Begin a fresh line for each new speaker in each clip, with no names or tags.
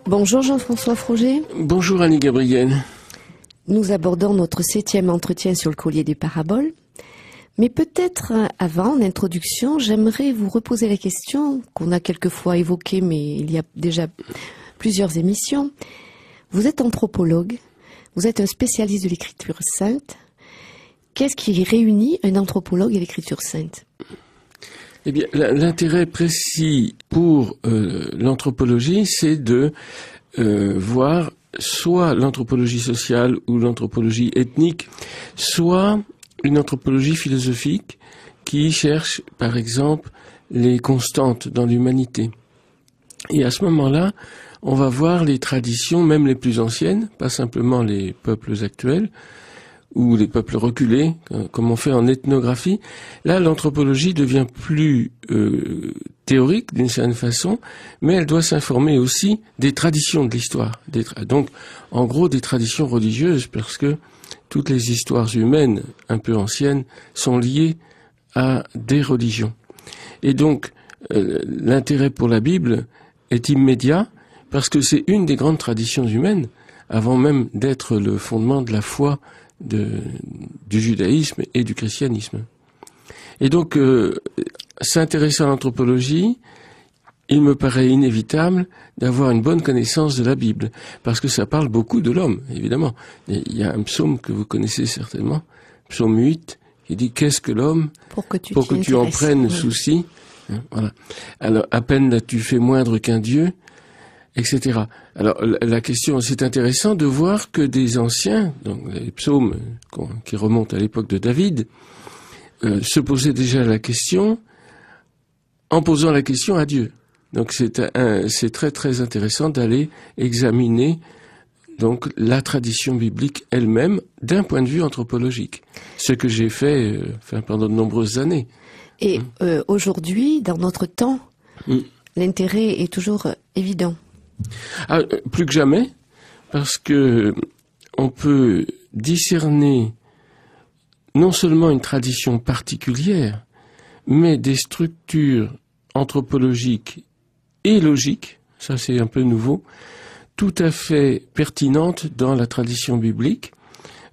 Bonjour Jean-François Froger.
Bonjour Annie Gabriel.
Nous abordons notre 7e entretien sur le collier des paraboles. Mais peut-être avant, en introduction, j'aimerais vous reposer la question qu'on a quelquefois évoquée, mais il y a déjà plusieurs émissions. Vous êtes anthropologue, vous êtes un spécialiste de l'écriture sainte. Qu'est-ce qui réunit un anthropologue et l'écriture sainte ?
Eh bien, l'intérêt précis pour l'anthropologie, c'est de voir soit l'anthropologie sociale ou l'anthropologie ethnique, soit une anthropologie philosophique qui cherche, par exemple, les constantes dans l'humanité. Et à ce moment-là, on va voir les traditions, même les plus anciennes, pas simplement les peuples actuels, ou les peuples reculés, comme on fait en ethnographie. Là, l'anthropologie devient plus théorique d'une certaine façon, mais elle doit s'informer aussi des traditions de l'histoire. Donc, en gros, des traditions religieuses, parce que toutes les histoires humaines un peu anciennes sont liées à des religions. Et donc, l'intérêt pour la Bible est immédiat, parce que c'est une des grandes traditions humaines, avant même d'être le fondement de la foi du judaïsme et du christianisme. Et donc, s'intéresser à l'anthropologie, il me paraît inévitable d'avoir une bonne connaissance de la Bible, parce que ça parle beaucoup de l'homme, évidemment. Il y a un psaume que vous connaissez certainement, psaume 8, qui dit « Qu'est-ce que l'homme pour que tu en prennes souci ?» Voilà. Alors, à peine l'as-tu fait moindre qu'un Dieu, etc. Alors, la question, c'est intéressant de voir que des anciens, donc les psaumes qui remontent à l'époque de David, se posaient déjà la question en posant la question à Dieu. Donc, c'est très très intéressant d'aller examiner donc la tradition biblique elle-même d'un point de vue anthropologique. Ce que j'ai fait pendant de nombreuses années.
Et aujourd'hui, dans notre temps, l'intérêt est toujours évident.
Plus que jamais, parce que on peut discerner non seulement une tradition particulière, mais des structures anthropologiques et logiques, ça c'est un peu nouveau, tout à fait pertinentes dans la tradition biblique,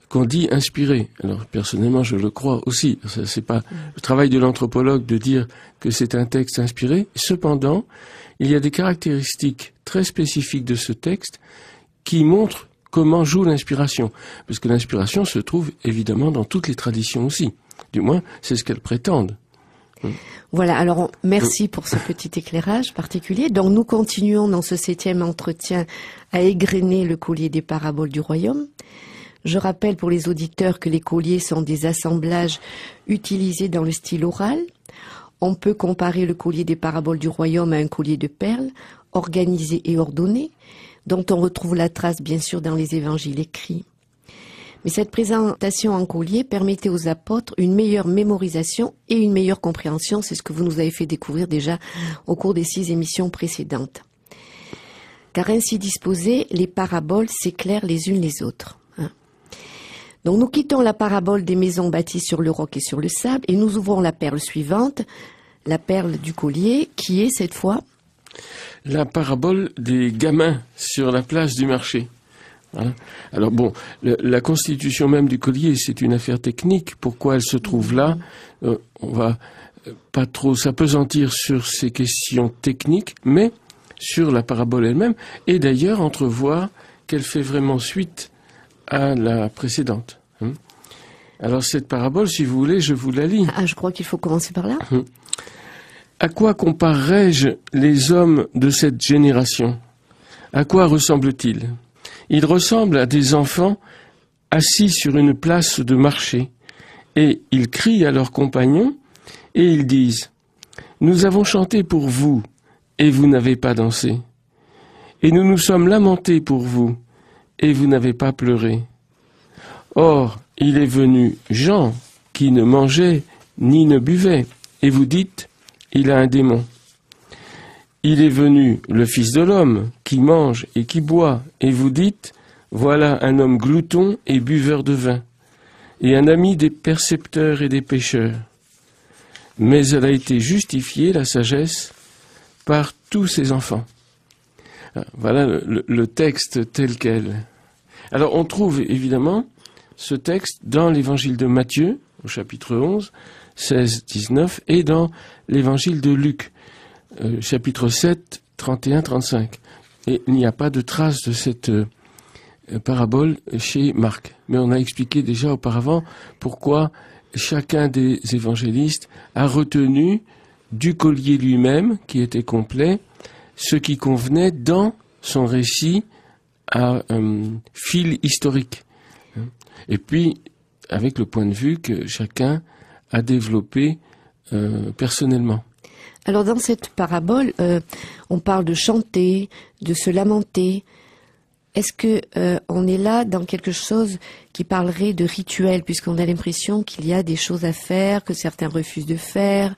qu'on dit inspirée. Alors personnellement, je le crois aussi. C'est pas le travail de l'anthropologue de dire que c'est un texte inspiré. Cependant, il y a des caractéristiques très spécifiques de ce texte qui montrent comment joue l'inspiration. Parce que l'inspiration se trouve évidemment dans toutes les traditions aussi. Du moins, c'est ce qu'elles prétendent.
Voilà, alors merci pour ce petit éclairage particulier. Donc nous continuons dans ce 7e entretien à égrener le collier des paraboles du royaume. Je rappelle pour les auditeurs que les colliers sont des assemblages utilisés dans le style oral. On peut comparer le collier des paraboles du royaume à un collier de perles, organisé et ordonné, dont on retrouve la trace bien sûr dans les évangiles écrits. Mais cette présentation en collier permettait aux apôtres une meilleure mémorisation et une meilleure compréhension. C'est ce que vous nous avez fait découvrir déjà au cours des 6 émissions précédentes. Car ainsi disposées, les paraboles s'éclairent les unes les autres. Donc nous quittons la parabole des maisons bâties sur le roc et sur le sable et nous ouvrons la perle suivante, la perle du collier, qui est cette fois
la parabole des gamins sur la place du marché. Voilà. Alors bon, la constitution même du collier, c'est une affaire technique. Pourquoi elle se trouve là, on va pas trop s'apesantir sur ces questions techniques, mais sur la parabole elle-même, et d'ailleurs entrevoir qu'elle fait vraiment suite à la précédente. Alors cette parabole, si vous voulez, je vous la lis.
Je crois qu'il faut commencer par là.
À quoi comparerai-je les hommes de cette génération ? À quoi ressemblent-ils ? Ils ressemblent à des enfants assis sur une place de marché, et ils crient à leurs compagnons, et ils disent « Nous avons chanté pour vous, et vous n'avez pas dansé. Et nous nous sommes lamentés pour vous, et vous n'avez pas pleuré. Or, il est venu Jean, qui ne mangeait ni ne buvait, et vous dites, il a un démon. Il est venu le Fils de l'homme, qui mange et qui boit, et vous dites, voilà un homme glouton et buveur de vin, et un ami des percepteurs et des pécheurs. Mais elle a été justifiée, la sagesse, par tous ses enfants. Voilà le texte tel quel. Alors on trouve évidemment ce texte dans l'évangile de Matthieu, au chapitre 11, 16, 19, et dans l'évangile de Luc, chapitre 7, 31, 35. Et il n'y a pas de trace de cette parabole chez Marc. Mais on a expliqué déjà auparavant pourquoi chacun des évangélistes a retenu du collier lui-même, qui était complet, ce qui convenait dans son récit à fil historique. Et puis, avec le point de vue que chacun a développé personnellement.
Alors dans cette parabole, on parle de chanter, de se lamenter. Est-ce que on est là dans quelque chose qui parlerait de rituel, puisqu'on a l'impression qu'il y a des choses à faire, que certains refusent de faire.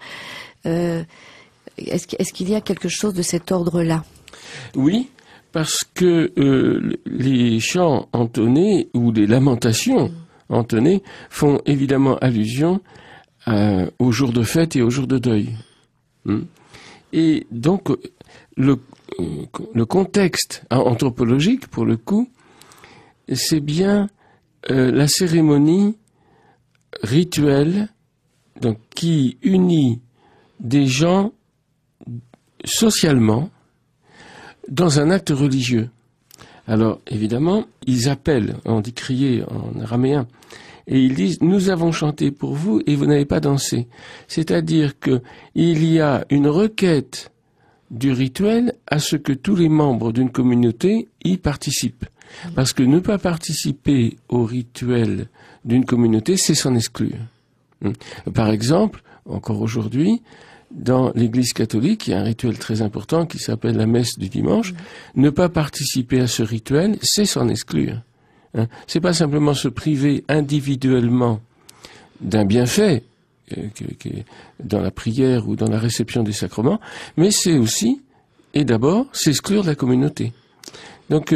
Est-ce qu'il y a quelque chose de cet ordre-là? Oui,
parce que les chants entonnés ou les lamentations entonnées font évidemment allusion aux jours de fête et aux jours de deuil. Et donc le contexte anthropologique, pour le coup, c'est bien la cérémonie rituelle, donc qui unit des gens socialement dans un acte religieux. Alors évidemment, ils appellent, on dit crier en araméen, et ils disent « Nous avons chanté pour vous et vous n'avez pas dansé ». C'est-à-dire que il y a une requête du rituel à ce que tous les membres d'une communauté y participent. Parce que ne pas participer au rituel d'une communauté, c'est s'en exclure. Par exemple, encore aujourd'hui, dans l'Église catholique, il y a un rituel très important qui s'appelle la messe du dimanche. Ne pas participer à ce rituel, c'est s'en exclure. C'est pas simplement se priver individuellement d'un bienfait dans la prière ou dans la réception des sacrements, mais c'est aussi, et d'abord, s'exclure de la communauté. Donc,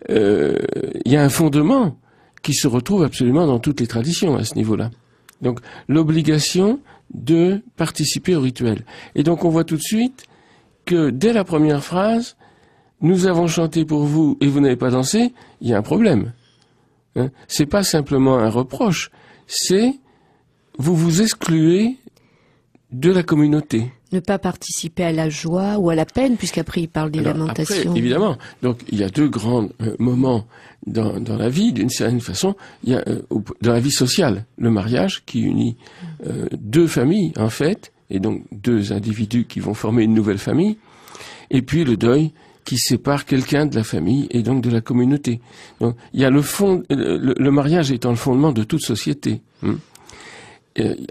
il y a un fondement qui se retrouve absolument dans toutes les traditions à ce niveau-là. Donc, l'obligation de participer au rituel. Et donc, on voit tout de suite que dès la première phrase, nous avons chanté pour vous et vous n'avez pas dansé, il y a un problème. C'est pas simplement un reproche, c'est vous vous excluez de la communauté.
Ne pas participer à la joie ou à la peine, puisqu'après il parle des lamentations.
Après, évidemment. Donc il y a deux grands moments dans la vie, d'une certaine façon. Il y a dans la vie sociale, le mariage qui unit deux familles en fait, et donc deux individus qui vont former une nouvelle famille, et puis le deuil qui sépare quelqu'un de la famille et donc de la communauté. Donc il y a le mariage étant le fondement de toute société.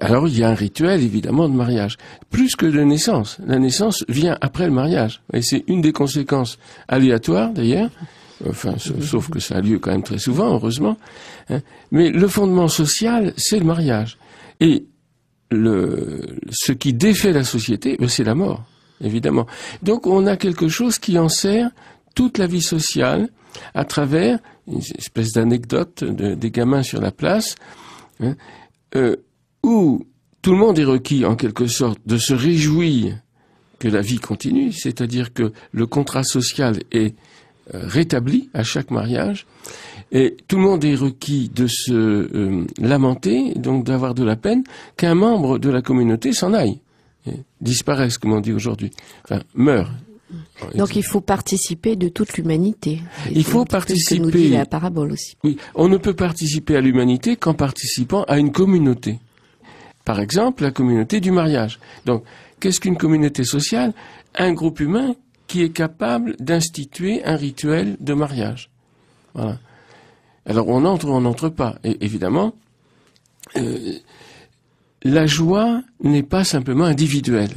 Alors il y a un rituel évidemment de mariage, plus que de naissance. La naissance vient après le mariage, et c'est une des conséquences aléatoires d'ailleurs, enfin sauf que ça a lieu quand même très souvent, heureusement. Mais le fondement social, c'est le mariage, et ce qui défait la société, c'est la mort, évidemment. Donc on a quelque chose qui enserre toute la vie sociale à travers une espèce d'anecdote des gamins sur la place, où tout le monde est requis, en quelque sorte, de se réjouir que la vie continue, c'est-à-dire que le contrat social est rétabli à chaque mariage, et tout le monde est requis de se lamenter, donc d'avoir de la peine, qu'un membre de la communauté s'en aille, disparaisse, comme on dit aujourd'hui, enfin, meurt.
Donc il faut participer de toute l'humanité.
Il faut participer.
Ce que nous dit la parabole aussi.
Oui, on ne peut participer à l'humanité qu'en participant à une communauté. Par exemple, la communauté du mariage. Donc, qu'est-ce qu'une communauté sociale? Un groupe humain qui est capable d'instituer un rituel de mariage. Voilà. Alors, on entre ou on n'entre pas. Et évidemment, la joie n'est pas simplement individuelle.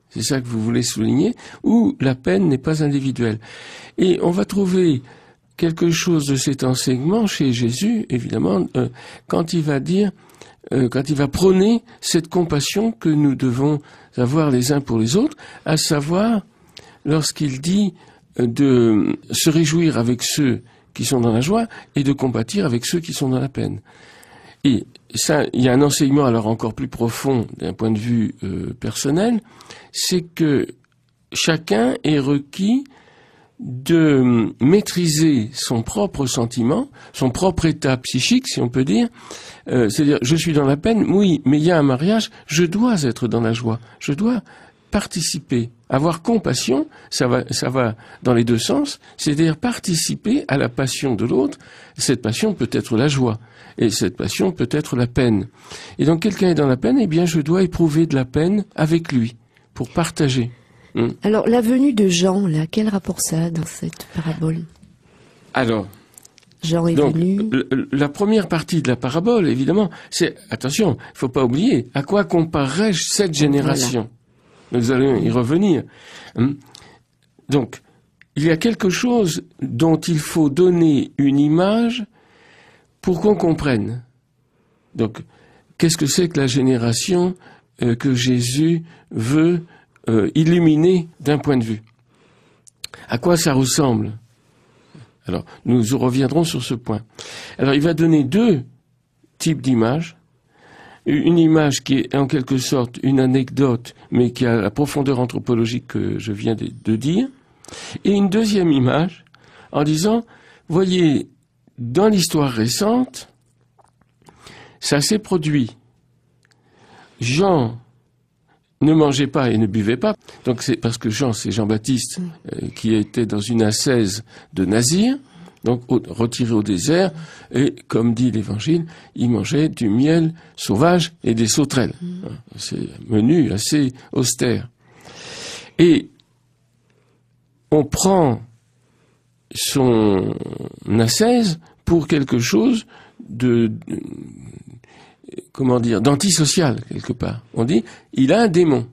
C'est ça que vous voulez souligner. Ou la peine n'est pas individuelle. Et on va trouver quelque chose de cet enseignement chez Jésus, évidemment, quand il va dire, quand il va prôner cette compassion que nous devons avoir les uns pour les autres, à savoir, lorsqu'il dit de se réjouir avec ceux qui sont dans la joie et de compatir avec ceux qui sont dans la peine. Et ça, il y a un enseignement alors encore plus profond d'un point de vue personnel, c'est que chacun est requis de maîtriser son propre sentiment, son propre état psychique, si on peut dire. C'est-à-dire, je suis dans la peine, oui, mais il y a un mariage, je dois être dans la joie, je dois participer. Avoir compassion, ça va dans les deux sens, c'est-à-dire participer à la passion de l'autre. Cette passion peut être la joie, et cette passion peut être la peine. Et donc, quelqu'un est dans la peine, eh bien, je dois éprouver de la peine avec lui, pour partager.
Alors, la venue de Jean, là, quel rapport ça a dans cette parabole?
Alors,
Jean est
donc,
venu.
la première partie de la parabole, évidemment, c'est, attention, il faut pas oublier, à quoi comparerais-je cette génération? Voilà. Nous allons y revenir. Donc, il y a quelque chose dont il faut donner une image pour qu'on comprenne. Donc, qu'est-ce que c'est que la génération que Jésus veut illuminer d'un point de vue? À quoi ça ressemble? Alors, nous reviendrons sur ce point. Alors, il va donner deux types d'images. Une image qui est en quelque sorte une anecdote, mais qui a la profondeur anthropologique que je viens de dire. Et une deuxième image en disant, voyez, dans l'histoire récente, ça s'est produit. Jean ne mangeait pas et ne buvait pas. Donc c'est parce que Jean, c'est Jean-Baptiste, qui était dans une ascèse de nazir, donc retiré au désert, et comme dit l'Évangile, il mangeait du miel sauvage et des sauterelles. C'est un menu assez austère. Et on prend son ascèse pour quelque chose d'antisocial, quelque part. On dit, il a un démon.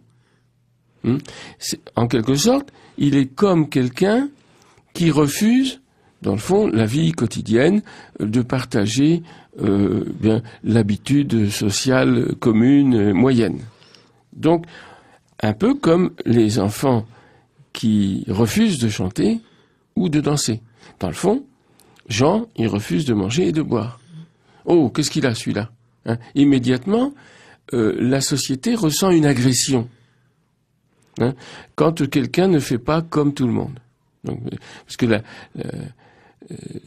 En quelque sorte, il est comme quelqu'un qui refuse, dans le fond, la vie quotidienne, de partager l'habitude sociale commune, moyenne. Donc, un peu comme les enfants qui refusent de chanter ou de danser. Dans le fond, Jean, il refuse de manger et de boire. Oh, qu'est-ce qu'il a, celui-là? Immédiatement, la société ressent une agression. Quand quelqu'un ne fait pas comme tout le monde. Donc, parce que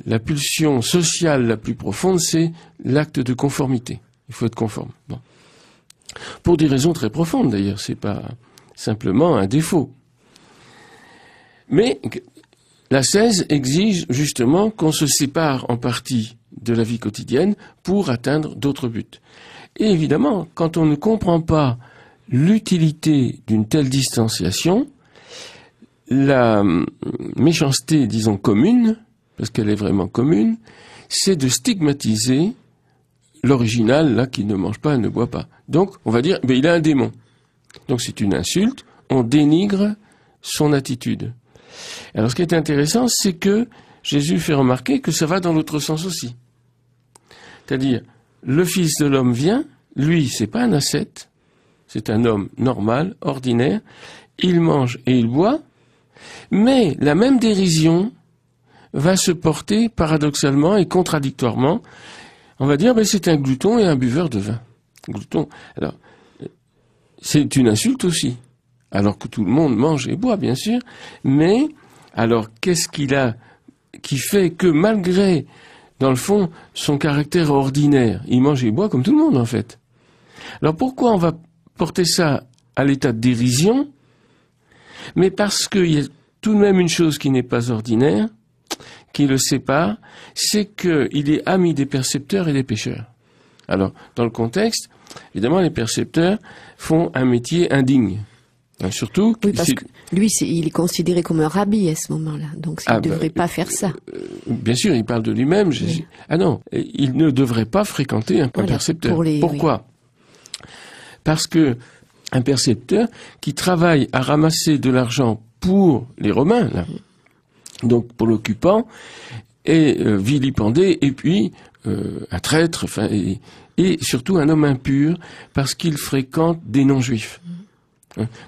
la pulsion sociale la plus profonde, c'est l'acte de conformité. Il faut être conforme. Bon. Pour des raisons très profondes, d'ailleurs. C'est pas simplement un défaut. Mais l'ascèse exige justement qu'on se sépare en partie de la vie quotidienne pour atteindre d'autres buts. Et évidemment, quand on ne comprend pas l'utilité d'une telle distanciation, la méchanceté, disons, commune, parce qu'elle est vraiment commune, c'est de stigmatiser l'original, là, qui ne mange pas, ne boit pas. Donc, on va dire, il a un démon. Donc, c'est une insulte, on dénigre son attitude. Alors, ce qui est intéressant, c'est que Jésus fait remarquer que ça va dans l'autre sens aussi. C'est-à-dire, le Fils de l'homme vient, lui, c'est pas un ascète, c'est un homme normal, ordinaire, il mange et il boit, mais la même dérision va se porter paradoxalement et contradictoirement. On va dire, c'est un glouton et un buveur de vin. Glouton. Alors, c'est une insulte aussi. Alors que tout le monde mange et boit, bien sûr. Mais, alors, qu'est-ce qu'il a qui fait que malgré, dans le fond, son caractère ordinaire, il mange et boit comme tout le monde, en fait. Alors, pourquoi on va porter ça à l'état de dérision? Mais parce qu'il y a tout de même une chose qui n'est pas ordinaire, qui le sépare, c'est qu'il est ami des percepteurs et des pécheurs. Alors, dans le contexte, évidemment, les percepteurs font un métier indigne. Surtout,
oui, parce que lui, il est considéré comme un rabbi à ce moment-là, donc il ne devrait pas faire ça.
Bien sûr, il parle de lui-même. Oui. Ah non, il ne devrait pas fréquenter un percepteur. Pourquoi? Parce que un percepteur qui travaille à ramasser de l'argent pour les Romains, là, donc pour l'occupant, est vilipendé, et puis un traître, enfin, et surtout un homme impur, parce qu'il fréquente des non-juifs.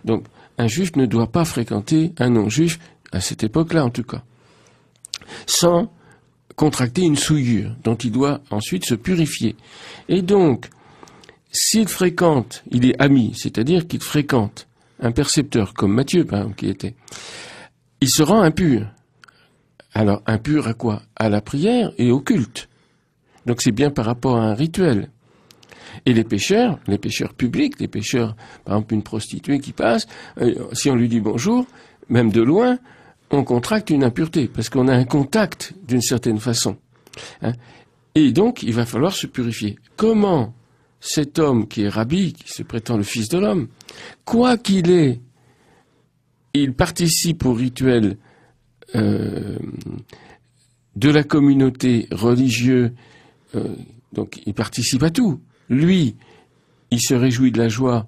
Donc, un juif ne doit pas fréquenter un non-juif, à cette époque-là en tout cas, sans contracter une souillure, dont il doit ensuite se purifier. Et donc, s'il fréquente, il est ami, c'est-à-dire qu'il fréquente un percepteur, comme Matthieu, par exemple, qui était, il se rend impur. Alors, impur à quoi? À la prière et au culte. Donc, c'est bien par rapport à un rituel. Et les pécheurs publics, les pécheurs, par exemple, une prostituée qui passe, si on lui dit bonjour, même de loin, on contracte une impureté, parce qu'on a un contact d'une certaine façon. Hein. Et donc, il va falloir se purifier. Comment cet homme qui est rabbi, qui se prétend le Fils de l'homme, quoi qu'il est, il participe au rituel de la communauté religieuse, donc il participe à tout. Lui, il se réjouit de la joie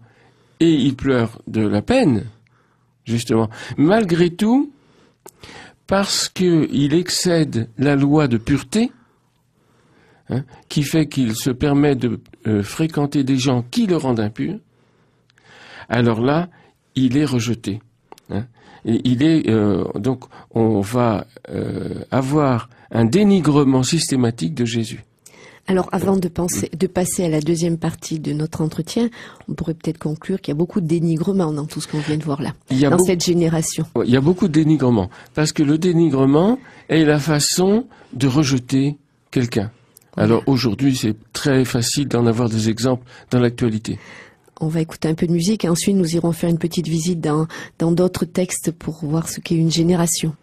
et il pleure de la peine, justement. Malgré tout, parce qu'il excède la loi de pureté, hein, qui fait qu'il se permet de fréquenter des gens qui le rendent impur, alors là, il est rejeté. Hein. Et il est donc on va avoir un dénigrement systématique de Jésus.
Alors, avant de passer à la deuxième partie de notre entretien, on pourrait peut-être conclure qu'il y a beaucoup de dénigrement dans tout ce qu'on vient de voir là, dans cette génération.
Il y a beaucoup de dénigrement, parce que le dénigrement est la façon de rejeter quelqu'un. Alors aujourd'hui, c'est très facile d'en avoir des exemples dans l'actualité.
On va écouter un peu de musique et ensuite nous irons faire une petite visite dans d'autres textes pour voir ce qu'est une génération.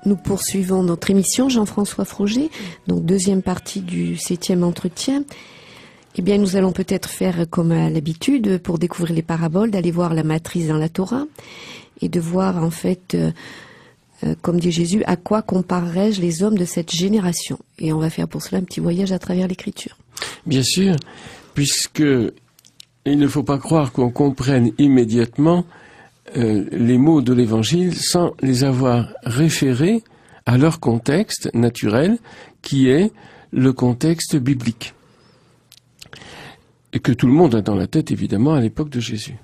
Nous poursuivons notre émission, Jean-François Froger, donc deuxième partie du 7e entretien. Eh bien, nous allons peut-être faire comme à l'habitude, pour découvrir les paraboles, d'aller voir la matrice dans la Torah et de voir en fait, comme dit Jésus, à quoi comparerais-je les hommes de cette génération? Et on va faire pour cela un petit voyage à travers l'Écriture.
Bien sûr, puisque il ne faut pas croire qu'on comprenne immédiatement les mots de l'Évangile sans les avoir référés à leur contexte naturel, qui est le contexte biblique. Et que tout le monde a dans la tête, évidemment, à l'époque de Jésus.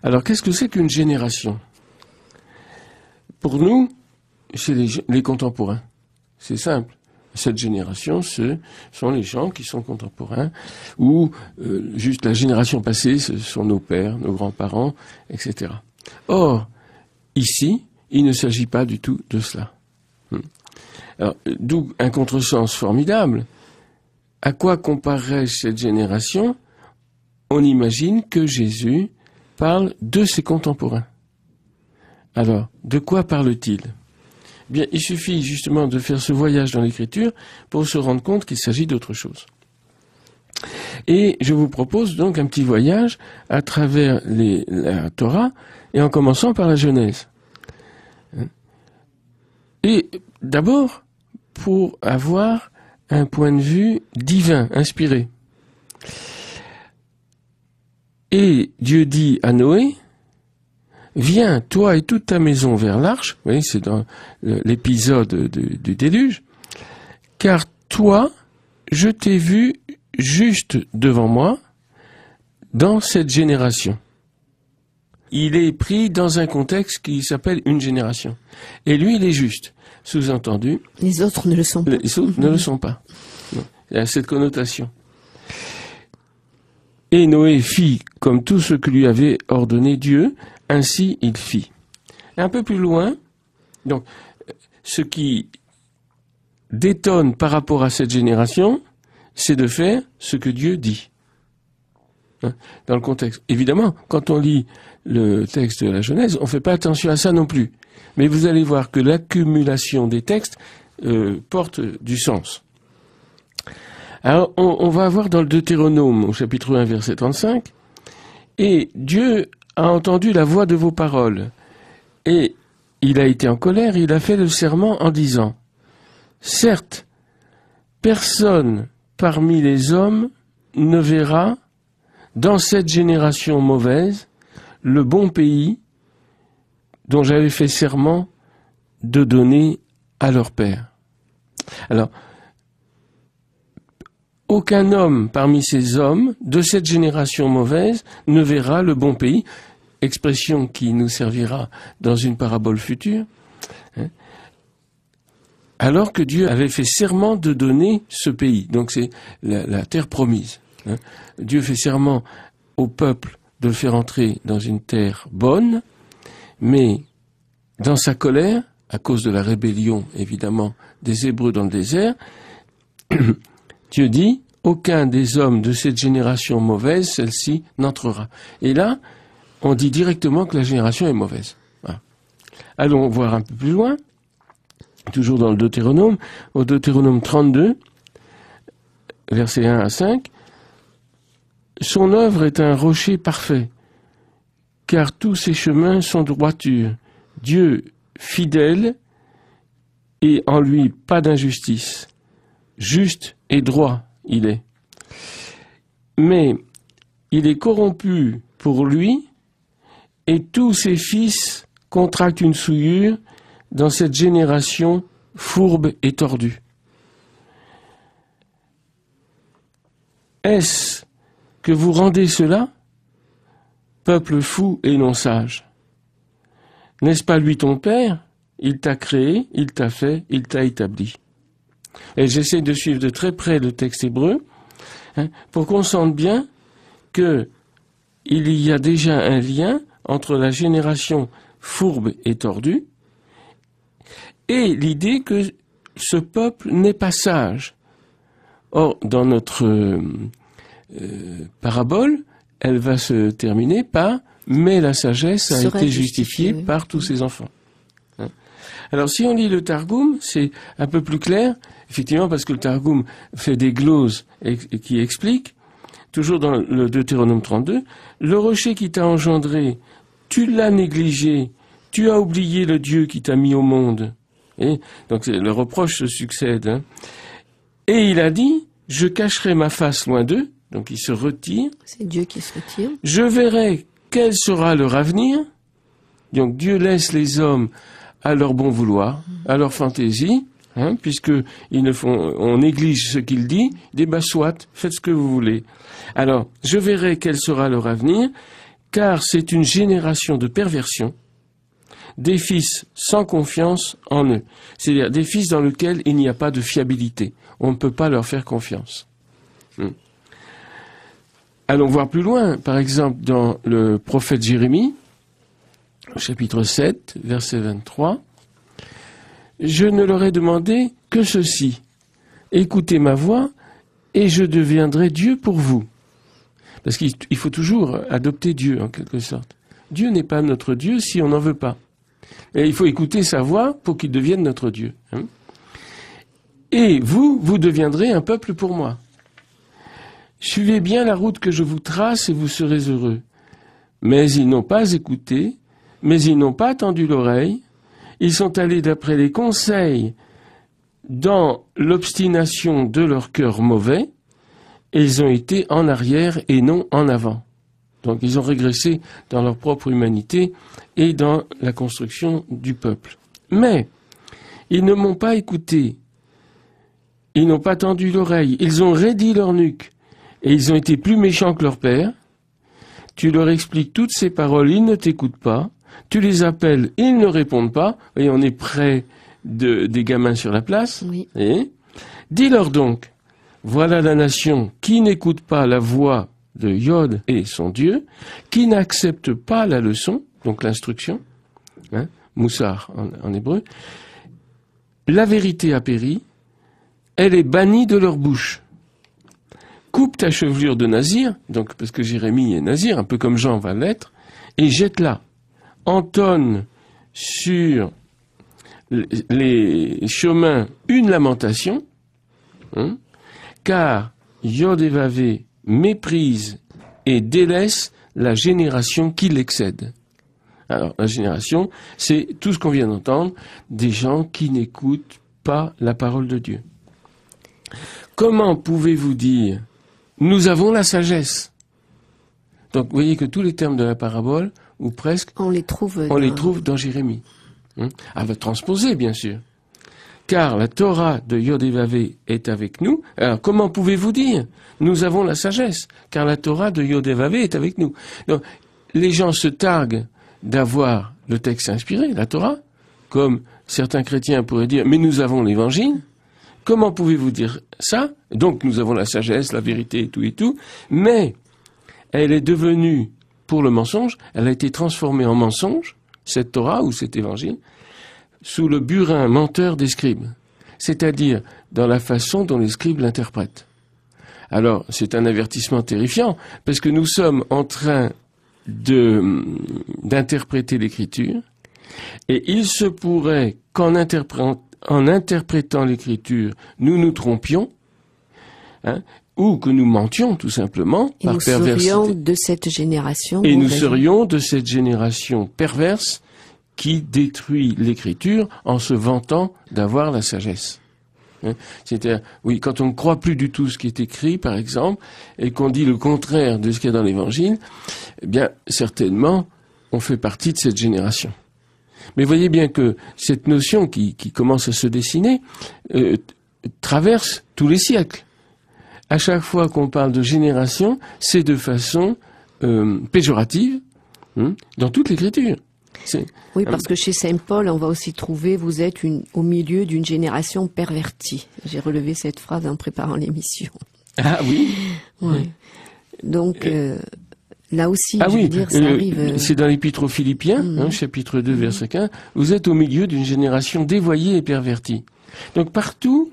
Alors, qu'est-ce que c'est qu'une génération? Pour nous, c'est les contemporains. C'est simple. Cette génération, ce sont les gens qui sont contemporains, ou juste la génération passée, ce sont nos pères, nos grands-parents, etc. Or, ici, il ne s'agit pas du tout de cela. Alors, d'où un contresens formidable. À quoi comparerais-je cette génération? On imagine que Jésus parle de ses contemporains. Alors, de quoi parle-t-il? Bien, il suffit justement de faire ce voyage dans l'Écriture pour se rendre compte qu'il s'agit d'autre chose. Et je vous propose donc un petit voyage à travers la Torah, et en commençant par la Genèse. Et d'abord, pour avoir un point de vue divin, inspiré. Et Dieu dit à Noé, viens, toi et toute ta maison vers l'arche. Vous voyez, c'est dans l'épisode du déluge. car toi, je t'ai vu juste devant moi dans cette génération. Il est pris dans un contexte qui s'appelle une génération. Et lui, il est juste. Sous-entendu.
Les autres ne le sont pas.
Les autres ne le sont pas. Non. Il y a cette connotation. Et Noé fit comme tout ce que lui avait ordonné Dieu, ainsi il fit. Et un peu plus loin, donc, ce qui détonne par rapport à cette génération, c'est de faire ce que Dieu dit. Dans le contexte. Évidemment, quand on lit le texte de la Genèse, on ne fait pas attention à ça non plus. Mais vous allez voir que l'accumulation des textes porte du sens. Alors, on va voir dans le Deutéronome, au chapitre 1, verset 35, « Et Dieu a entendu la voix de vos paroles, et il a été en colère, il a fait le serment en disant, « Certes, personne parmi les hommes ne verra dans cette génération mauvaise le bon pays dont j'avais fait serment de donner à leur père. » Alors, aucun homme parmi ces hommes de cette génération mauvaise ne verra le bon pays, expression qui nous servira dans une parabole future, alors que Dieu avait fait serment de donner ce pays. Donc c'est la terre promise. Dieu fait serment au peuple de le faire entrer dans une terre bonne, mais dans sa colère, à cause de la rébellion, évidemment, des Hébreux dans le désert, Dieu dit, aucun des hommes de cette génération mauvaise, celle-ci, n'entrera. Et là, on dit directement que la génération est mauvaise. Voilà. Allons voir un peu plus loin, toujours dans le Deutéronome, au Deutéronome 32, versets 1 à 5. Son œuvre est un rocher parfait, car tous ses chemins sont droiture. Dieu fidèle et en lui pas d'injustice. Juste et droit il est. Mais il est corrompu pour lui et tous ses fils contractent une souillure dans cette génération fourbe et tordue. Est-ce que vous rendez cela, peuple fou et non sage? N'est-ce pas lui ton père? Il t'a créé, il t'a fait, il t'a établi. Et j'essaie de suivre de très près le texte hébreu, pour qu'on sente bien qu'il y a déjà un lien entre la génération fourbe et tordue et l'idée que ce peuple n'est pas sage. Or, dans notre parabole, elle va se terminer par « mais la sagesse a été justifiée par tous ses enfants ». Alors, si on lit le Targum, c'est un peu plus clair, effectivement, parce que le Targum fait des gloses qui expliquent, toujours dans le Deutéronome 32, « Le rocher qui t'a engendré, tu l'as négligé, tu as oublié le Dieu qui t'a mis au monde. » Et donc, le reproche se succède. Et il a dit, « Je cacherai ma face loin d'eux. » Donc, il se retire.
C'est Dieu qui se retire. «
Je verrai quel sera leur avenir. » Donc, Dieu laisse les hommes à leur bon vouloir, à leur fantaisie, puisque on néglige ce qu'il dit, il dit, bah, soit, faites ce que vous voulez. Alors, je verrai quel sera leur avenir, car c'est une génération de perversion, des fils sans confiance en eux. C'est-à-dire des fils dans lesquels il n'y a pas de fiabilité. On ne peut pas leur faire confiance. Allons voir plus loin, par exemple, dans le prophète Jérémie, chapitre 7, verset 23. « Je ne leur ai demandé que ceci. Écoutez ma voix, et je deviendrai Dieu pour vous. » Parce qu'il faut toujours adopter Dieu, en quelque sorte. Dieu n'est pas notre Dieu si on n'en veut pas. Et il faut écouter sa voix pour qu'il devienne notre Dieu. Et vous deviendrez un peuple pour moi. Suivez bien la route que je vous trace et vous serez heureux. Mais ils n'ont pas écouté, mais ils n'ont pas tendu l'oreille. Ils sont allés d'après les conseils dans l'obstination de leur cœur mauvais, et ils ont été en arrière et non en avant. Donc ils ont régressé dans leur propre humanité et dans la construction du peuple. Mais ils ne m'ont pas écouté. Ils n'ont pas tendu l'oreille. Ils ont raidi leur nuque. Et ils ont été plus méchants que leur père. Tu leur expliques toutes ces paroles, ils ne t'écoutent pas. Tu les appelles, ils ne répondent pas. Et on est près des gamins sur la place.
Oui.
Et dis-leur donc, voilà la nation qui n'écoute pas la voix de Yod et son Dieu, qui n'accepte pas la leçon, donc l'instruction, Moussar en hébreu. La vérité a péri, elle est bannie de leur bouche. Coupe ta chevelure de nazir, donc parce que Jérémie est nazir, un peu comme Jean va l'être, et jette-la. Entonne sur les chemins une lamentation, car Yod et Vavé méprise et délaisse la génération qui l'excède. Alors, la génération, c'est tout ce qu'on vient d'entendre, des gens qui n'écoutent pas la parole de Dieu. Comment pouvez-vous dire « nous avons la sagesse » Donc, vous voyez que tous les termes de la parabole, ou presque,
on les trouve
dans Jérémie. À transposer, bien sûr. Car la Torah de Yod et Vavé est avec nous. Alors, comment pouvez-vous dire « nous avons la sagesse » car la Torah de Yod et Vavé est avec nous. Donc, les gens se targuent d'avoir le texte inspiré, la Torah, comme certains chrétiens pourraient dire « mais nous avons l'Évangile ». Comment pouvez-vous dire ça? Donc nous avons la sagesse, la vérité et tout, mais elle est devenue, pour le mensonge, elle a été transformée en mensonge, cette Torah ou cet Évangile, sous le burin menteur des scribes, c'est-à-dire dans la façon dont les scribes l'interprètent. Alors, c'est un avertissement terrifiant, parce que nous sommes en train d'interpréter l'Écriture, et il se pourrait qu'en interprétant l'Écriture, nous nous trompions, ou que nous mentions tout simplement par perversité.
Et nous serions de cette génération.
Et nous serions de cette génération perverse qui détruit l'Écriture en se vantant d'avoir la sagesse. C'est-à-dire, oui, quand on ne croit plus du tout ce qui est écrit, par exemple, et qu'on dit le contraire de ce qu'il y a dans l'Évangile, eh bien, certainement, on fait partie de cette génération. Mais voyez bien que cette notion qui commence à se dessiner traverse tous les siècles. À chaque fois qu'on parle de génération, c'est de façon péjorative dans toute l'Écriture.
Oui, parce que chez Saint Paul, on va aussi trouver « vous êtes au milieu d'une génération pervertie ». J'ai relevé cette phrase en préparant l'émission.
Ah oui.
Ouais. Donc, là aussi, je veux dire, ça arrive...
C'est dans l'Épître aux Philippiens, chapitre 2, verset 15. « Vous êtes au milieu d'une génération dévoyée et pervertie ». Donc partout,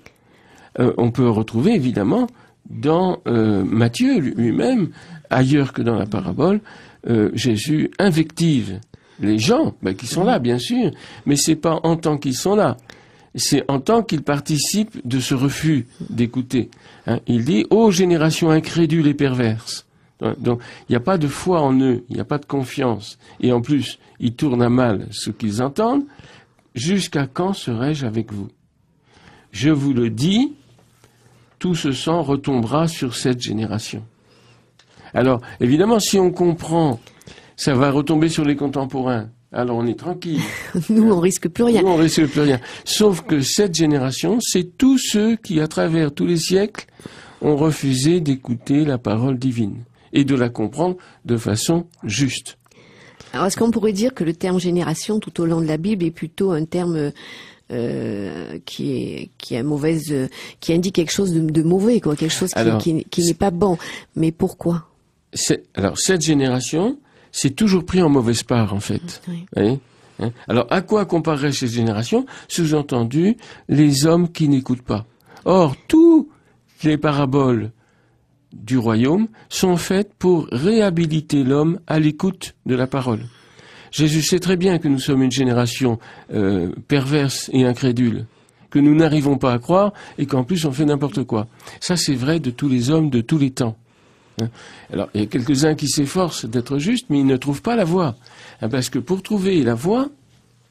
on peut retrouver évidemment dans Matthieu lui-même, ailleurs que dans la parabole, Jésus invective les gens qui sont là, bien sûr, mais c'est pas en tant qu'ils sont là, c'est en tant qu'ils participent de ce refus d'écouter. Il dit « Ô génération incrédule et perverse ». Donc, il n'y a pas de foi en eux, il n'y a pas de confiance. Et en plus, ils tournent à mal ce qu'ils entendent. Jusqu'à quand serai-je avec vous? Je vous le dis, tout ce sang retombera sur cette génération. Alors, évidemment, si on comprend, ça va retomber sur les contemporains. Alors, on est tranquille.
Nous, on risque plus rien.
Nous, on risque plus rien. Sauf que cette génération, c'est tous ceux qui, à travers tous les siècles, ont refusé d'écouter la parole divine et de la comprendre de façon juste.
Alors, est-ce qu'on pourrait dire que le terme génération, tout au long de la Bible, est plutôt un terme qui indique quelque chose de mauvais, quoi, quelque chose qui n'est pas bon. Mais pourquoi?
Alors, cette génération, c'est toujours pris en mauvaise part, en fait. Oui. Alors, à quoi comparerait cette génération? Sous-entendu, les hommes qui n'écoutent pas. Or, toutes les paraboles du royaume sont faites pour réhabiliter l'homme à l'écoute de la parole. Jésus sait très bien que nous sommes une génération perverse et incrédule, que nous n'arrivons pas à croire et qu'en plus on fait n'importe quoi. Ça, c'est vrai de tous les hommes de tous les temps. Alors, il y a quelques-uns qui s'efforcent d'être justes, mais ils ne trouvent pas la voie. Parce que pour trouver la voie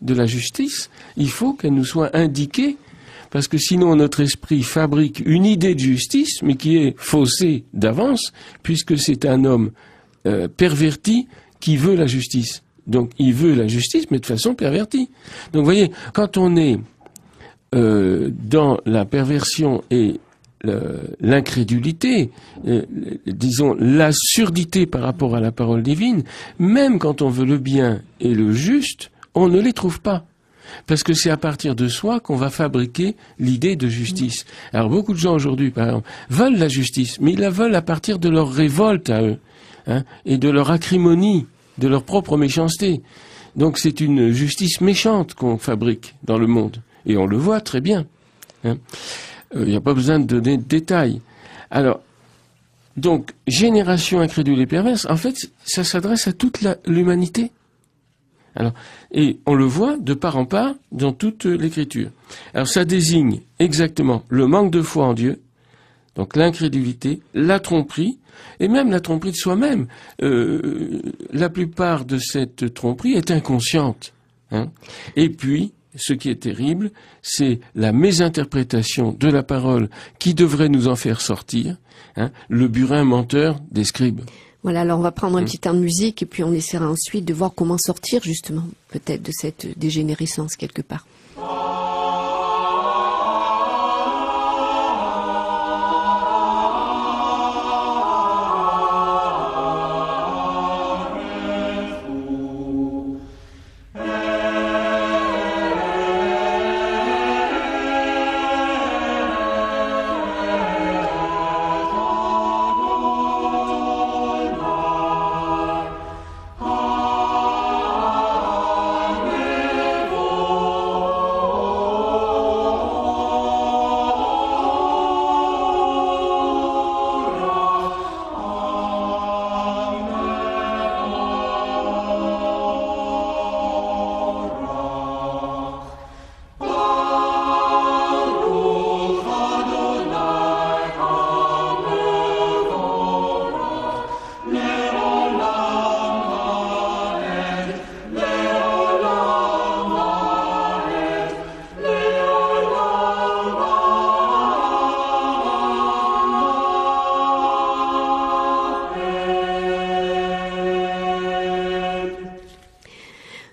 de la justice, il faut qu'elle nous soit indiquée, parce que sinon notre esprit fabrique une idée de justice, mais qui est faussée d'avance, puisque c'est un homme perverti qui veut la justice. Donc il veut la justice, mais de façon pervertie. Donc vous voyez, quand on est dans la perversion et l'incrédulité, disons la surdité par rapport à la parole divine, même quand on veut le bien et le juste, on ne les trouve pas. Parce que c'est à partir de soi qu'on va fabriquer l'idée de justice. Alors beaucoup de gens aujourd'hui, par exemple, veulent la justice, mais ils la veulent à partir de leur révolte à eux, et de leur acrimonie, de leur propre méchanceté. Donc c'est une justice méchante qu'on fabrique dans le monde. Et on le voit très bien. Il n'y a pas besoin de donner de détails. Alors, donc, génération incrédule et perverse, en fait, ça s'adresse à toute l'humanité. Alors, et on le voit de part en part dans toute l'Écriture. Alors, ça désigne exactement le manque de foi en Dieu, donc l'incrédulité, la tromperie, et même la tromperie de soi-même. La plupart de cette tromperie est inconsciente. Et puis, ce qui est terrible, c'est la mésinterprétation de la parole qui devrait nous en faire sortir, le burin menteur des scribes.
Voilà, alors on va prendre un petit temps de musique et puis on essaiera ensuite de voir comment sortir justement, peut-être de cette dégénérescence quelque part.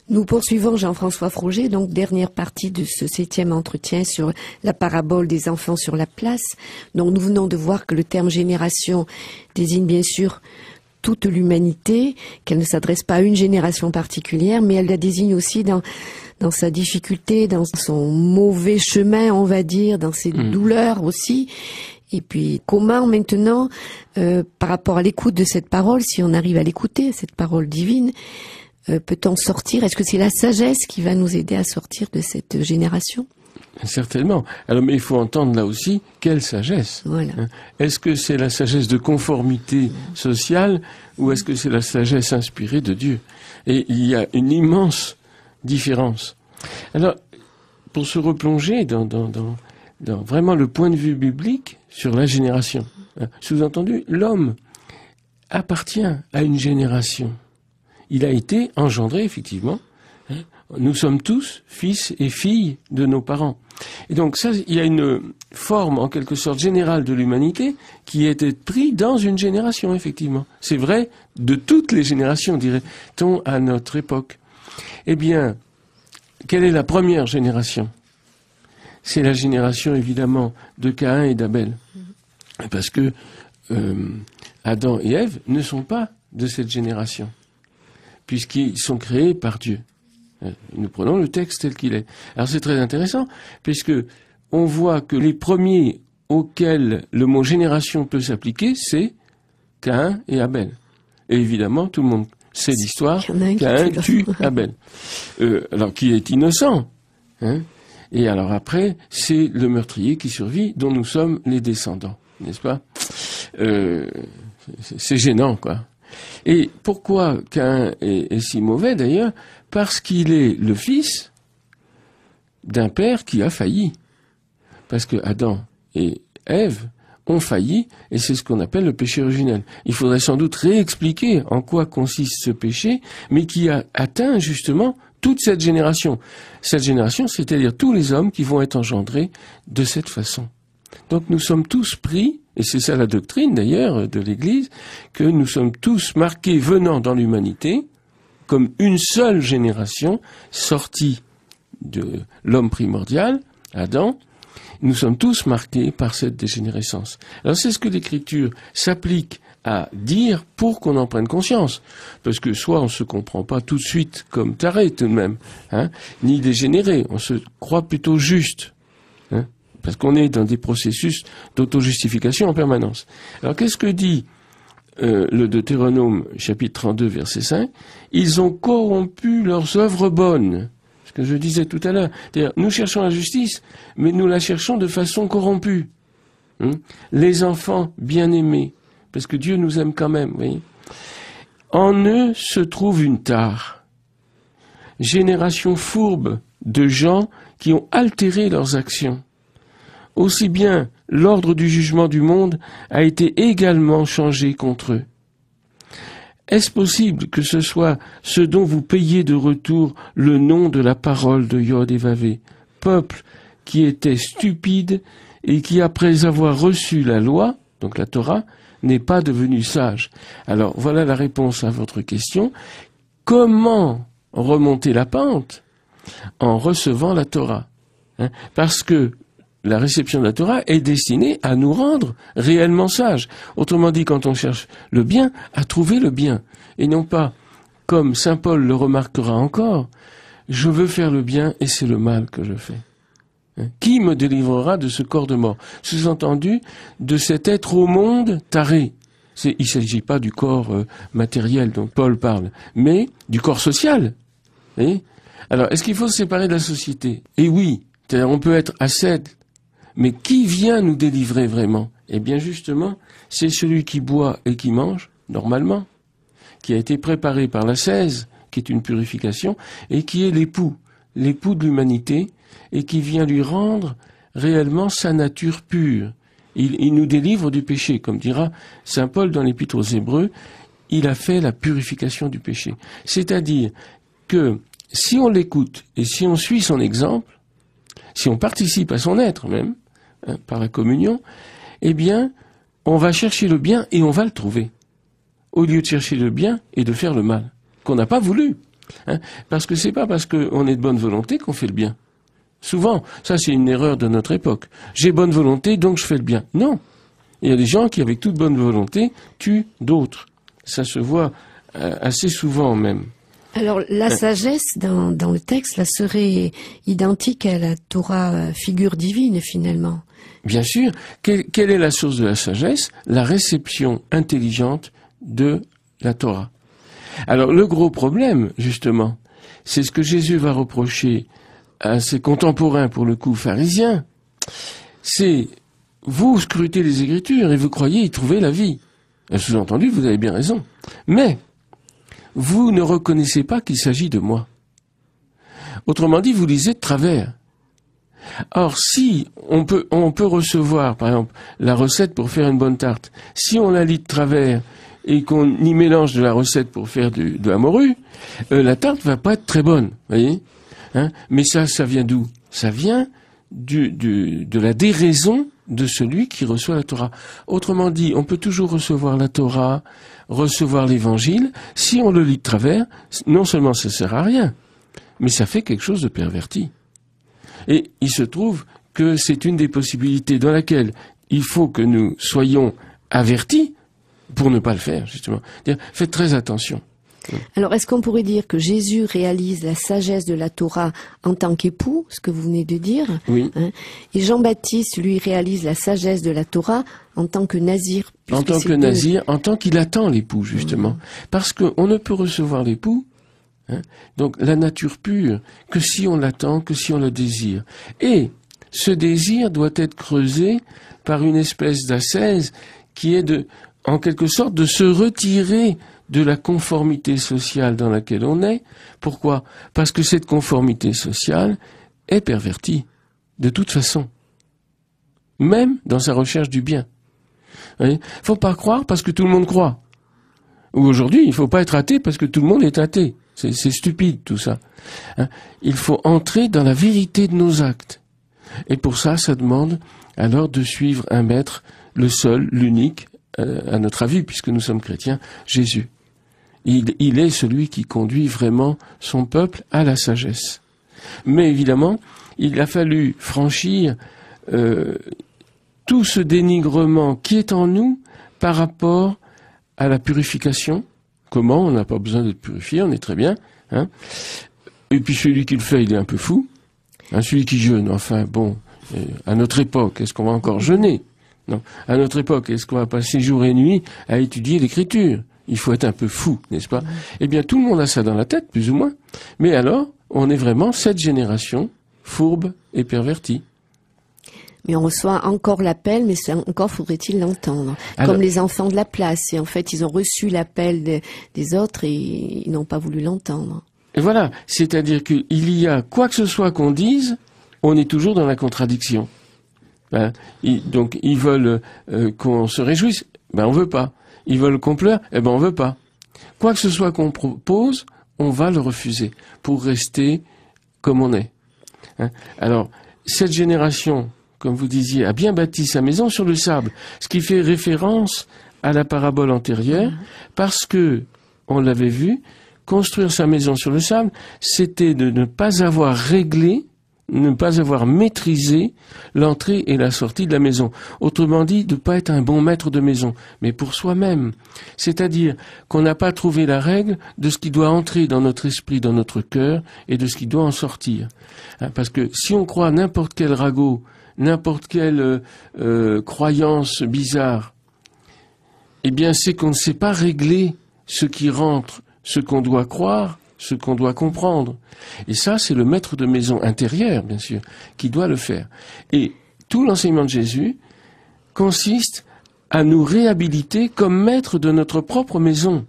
Nous poursuivons Jean-François Froger, donc dernière partie de ce 7e entretien sur la parabole des enfants sur la place. Donc nous venons de voir que le terme génération désigne bien sûr toute l'humanité, qu'elle ne s'adresse pas à une génération particulière, mais elle la désigne aussi dans sa difficulté, dans son mauvais chemin, on va dire, dans ses douleurs aussi. Et puis comment maintenant, par rapport à l'écoute de cette parole, si on arrive à l'écouter, cette parole divine, peut-on sortir? Est-ce que c'est la sagesse qui va nous aider à sortir de cette génération?
Certainement. Alors, mais il faut entendre là aussi quelle sagesse.
Voilà.
Est-ce que c'est la sagesse de conformité sociale ou est-ce que c'est la sagesse inspirée de Dieu? Et il y a une immense différence. Alors, pour se replonger dans vraiment le point de vue biblique sur la génération, sous-entendu, l'homme appartient à une génération. Il a été engendré, effectivement. Nous sommes tous fils et filles de nos parents. Et donc ça, il y a une forme, en quelque sorte, générale de l'humanité qui est prise dans une génération, effectivement. C'est vrai de toutes les générations, dirait-on, à notre époque. Eh bien, quelle est la première génération? C'est la génération, évidemment, de Caïn et d'Abel. Parce que Adam et Ève ne sont pas de cette génération, puisqu'ils sont créés par Dieu. Nous prenons le texte tel qu'il est. Alors c'est très intéressant, puisque on voit que les premiers auxquels le mot génération peut s'appliquer, c'est Caïn et Abel. Et évidemment, tout le monde sait l'histoire, Caïn tue Abel. Alors qui est innocent, et alors après, c'est le meurtrier qui survit, dont nous sommes les descendants, n'est-ce pas? C'est gênant, quoi. Et pourquoi Caïn est si mauvais, d'ailleurs? Parce qu'il est le fils d'un père qui a failli. Parce que Adam et Ève ont failli, et c'est ce qu'on appelle le péché originel. Il faudrait sans doute réexpliquer en quoi consiste ce péché, mais qui a atteint justement toute cette génération. Cette génération, c'est-à-dire tous les hommes qui vont être engendrés de cette façon. Donc nous sommes tous pris, et c'est ça la doctrine d'ailleurs de l'Église, que nous sommes tous marqués venant dans l'humanité comme une seule génération sortie de l'homme primordial Adam, nous sommes tous marqués par cette dégénérescence. Alors c'est ce que l'Écriture s'applique à dire pour qu'on en prenne conscience. Parce que soit on se comprend pas tout de suite comme taré tout de même, ni dégénéré, on se croit plutôt juste. Parce qu'on est dans des processus d'auto-justification en permanence. Alors qu'est-ce que dit le Deutéronome chapitre 32 verset 5 ? Ils ont corrompu leurs œuvres bonnes. Ce que je disais tout à l'heure. C'est-à-dire, nous cherchons la justice, mais nous la cherchons de façon corrompue. Les enfants bien-aimés, parce que Dieu nous aime quand même, vous voyez. En eux se trouve une tare. Génération fourbe de gens qui ont altéré leurs actions. Aussi bien l'ordre du jugement du monde a été également changé contre eux. Est-ce possible que ce soit ce dont vous payez de retour le nom de la parole de Yod et Vavé, peuple qui était stupide et qui, après avoir reçu la loi, donc la Torah, n'est pas devenu sage? Alors, voilà la réponse à votre question. Comment remonter la pente? En recevant la Torah. Parce que la réception de la Torah est destinée à nous rendre réellement sages. Autrement dit, quand on cherche le bien, à trouver le bien. Et non pas, comme saint Paul le remarquera encore, je veux faire le bien et c'est le mal que je fais. Qui me délivrera de ce corps de mort? Sous-entendu, de cet être au monde taré. Il ne s'agit pas du corps matériel dont Paul parle, mais du corps social. Alors, est-ce qu'il faut se séparer de la société? Eh oui, on peut être ascète, mais qui vient nous délivrer vraiment? Eh bien justement, c'est celui qui boit et qui mange, normalement, qui a été préparé par l'ascèse, qui est une purification, et qui est l'époux de l'humanité, et qui vient lui rendre réellement sa nature pure. Il nous délivre du péché, comme dira saint Paul dans l'Épître aux Hébreux, il a fait la purification du péché. C'est-à-dire que si on l'écoute et si on suit son exemple, si on participe à son être même, par la communion, eh bien, on va chercher le bien et on va le trouver. Au lieu de chercher le bien et de faire le mal, qu'on n'a pas voulu. Parce que c'est pas parce qu'on est de bonne volonté qu'on fait le bien. Souvent, ça c'est une erreur de notre époque. J'ai bonne volonté, donc je fais le bien. Non. Il y a des gens qui, avec toute bonne volonté, tuent d'autres. Ça se voit assez souvent même.
Alors, la sagesse, dans le texte, là, serait identique à la Torah, figure divine, finalement.
Bien sûr. Quelle est la source de la sagesse? La réception intelligente de la Torah. Alors, le gros problème, justement, c'est ce que Jésus va reprocher à ses contemporains, pour le coup, pharisiens. C'est, vous scrutez les Écritures et vous croyez y trouver la vie. Sous-entendu, vous avez bien raison. Mais, vous ne reconnaissez pas qu'il s'agit de moi. Autrement dit, vous lisez de travers. Or, si on peut recevoir, par exemple, la recette pour faire une bonne tarte, si on la lit de travers et qu'on y mélange de la recette pour faire de la morue, la tarte va pas être très bonne, voyez. Mais ça vient d'où? Ça vient de la déraison de celui qui reçoit la Torah. Autrement dit, on peut toujours recevoir la Torah, recevoir l'Évangile. Si on le lit de travers, non seulement ça sert à rien, mais ça fait quelque chose de perverti. Et il se trouve que c'est une des possibilités dans laquelle il faut que nous soyons avertis pour ne pas le faire, justement. Faites très attention.
Alors, est-ce qu'on pourrait dire que Jésus réalise la sagesse de la Torah en tant qu'époux, ce que vous venez de dire?
Oui.
Et Jean-Baptiste, lui, réalise la sagesse de la Torah en tant que nazir.
En tant que nazir, en tant qu'il attend l'époux, justement. Parce qu'on ne peut recevoir l'époux, donc la nature pure, que si on l'attend, que si on le désire. Et ce désir doit être creusé par une espèce d'ascèse qui est en quelque sorte, de se retirer de la conformité sociale dans laquelle on est. Pourquoi? Parce que cette conformité sociale est pervertie, de toute façon. Même dans sa recherche du bien. Il faut pas croire parce que tout le monde croit. Ou aujourd'hui, il faut pas être athée parce que tout le monde est athée. C'est stupide, tout ça. Il faut entrer dans la vérité de nos actes. Et pour ça demande alors de suivre un maître, le seul, l'unique, à notre avis, puisque nous sommes chrétiens, Jésus. Il est celui qui conduit vraiment son peuple à la sagesse. Mais évidemment, il a fallu franchir tout ce dénigrement qui est en nous par rapport à la purification. Comment? On n'a pas besoin d'être purifié, on est très bien. Hein. Et puis celui qui le fait, il est un peu fou. Hein, celui qui jeûne, enfin bon, à notre époque, est-ce qu'on va encore jeûner? Non. À notre époque, est-ce qu'on va passer jour et nuit à étudier l'Écriture? Il faut être un peu fou, n'est-ce pas? Eh bien, tout le monde a ça dans la tête, plus ou moins. Mais alors, on est vraiment cette génération fourbe et pervertie.
Mais on reçoit encore l'appel, mais encore faudrait-il l'entendre.
Alors,
comme les enfants de la place. Et en fait, ils ont reçu l'appel des autres et ils n'ont pas voulu l'entendre.
et voilà, c'est-à-dire qu'il y a quoi que ce soit qu'on dise, on est toujours dans la contradiction. Hein, donc, ils veulent qu'on se réjouisse, ben on veut pas. Ils veulent qu'on pleure, eh ben on veut pas. Quoi que ce soit qu'on propose, on va le refuser pour rester comme on est. Hein. Alors, cette génération, comme vous disiez, a bien bâti sa maison sur le sable, ce qui fait référence à la parabole antérieure, parce que, on l'avait vu, construire sa maison sur le sable, c'était de ne pas avoir réglé, ne pas avoir maîtrisé l'entrée et la sortie de la maison. Autrement dit, de ne pas être un bon maître de maison, mais pour soi-même. C'est-à-dire qu'on n'a pas trouvé la règle de ce qui doit entrer dans notre esprit, dans notre cœur, et de ce qui doit en sortir. Hein, parce que si on croit n'importe quel ragot, n'importe quelle croyance bizarre, eh bien c'est qu'on ne sait pas régler ce qui rentre, ce qu'on doit croire, ce qu'on doit comprendre. Et ça, c'est le maître de maison intérieur, bien sûr, qui doit le faire. Et tout l'enseignement de Jésus consiste à nous réhabiliter comme maître de notre propre maison.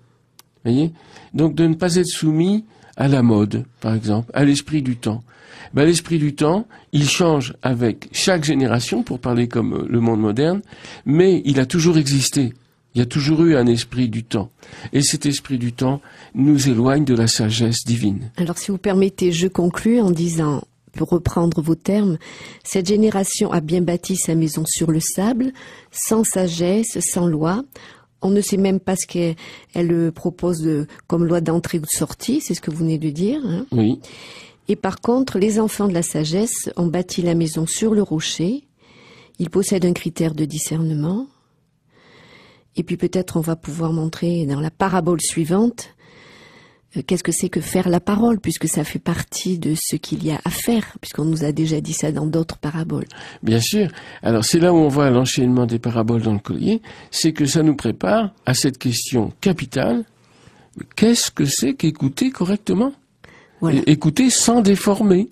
Voyez ? Donc de ne pas être soumis à la mode, par exemple, à l'esprit du temps. Ben, l'esprit du temps, il change avec chaque génération, pour parler comme le monde moderne, mais il a toujours existé. Il y a toujours eu un esprit du temps. Et cet esprit du temps nous éloigne de la sagesse divine.
Alors, si vous permettez, je conclus en disant, pour reprendre vos termes, cette génération a bien bâti sa maison sur le sable, sans sagesse, sans loi. On ne sait même pas ce qu'elle propose comme loi d'entrée ou de sortie, c'est ce que vous venez de dire. Hein.
Oui.
Et par contre, les enfants de la sagesse ont bâti la maison sur le rocher. Ils possèdent un critère de discernement. Et puis peut-être on va pouvoir montrer dans la parabole suivante qu'est-ce que c'est que faire la parole, puisque ça fait partie de ce qu'il y a à faire, puisqu'on nous a déjà dit ça dans d'autres paraboles.
Bien sûr. Alors c'est là où on voit l'enchaînement des paraboles dans le collier, c'est que ça nous prépare à cette question capitale. Qu'est-ce que c'est qu'écouter correctement ?
Voilà.
Écouter sans déformer.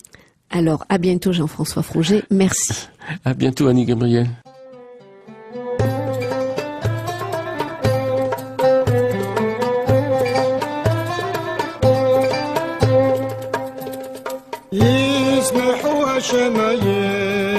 Alors, à bientôt Jean-François Froger, merci.
À bientôt Annie Gabriel.
يسمحوا شمايل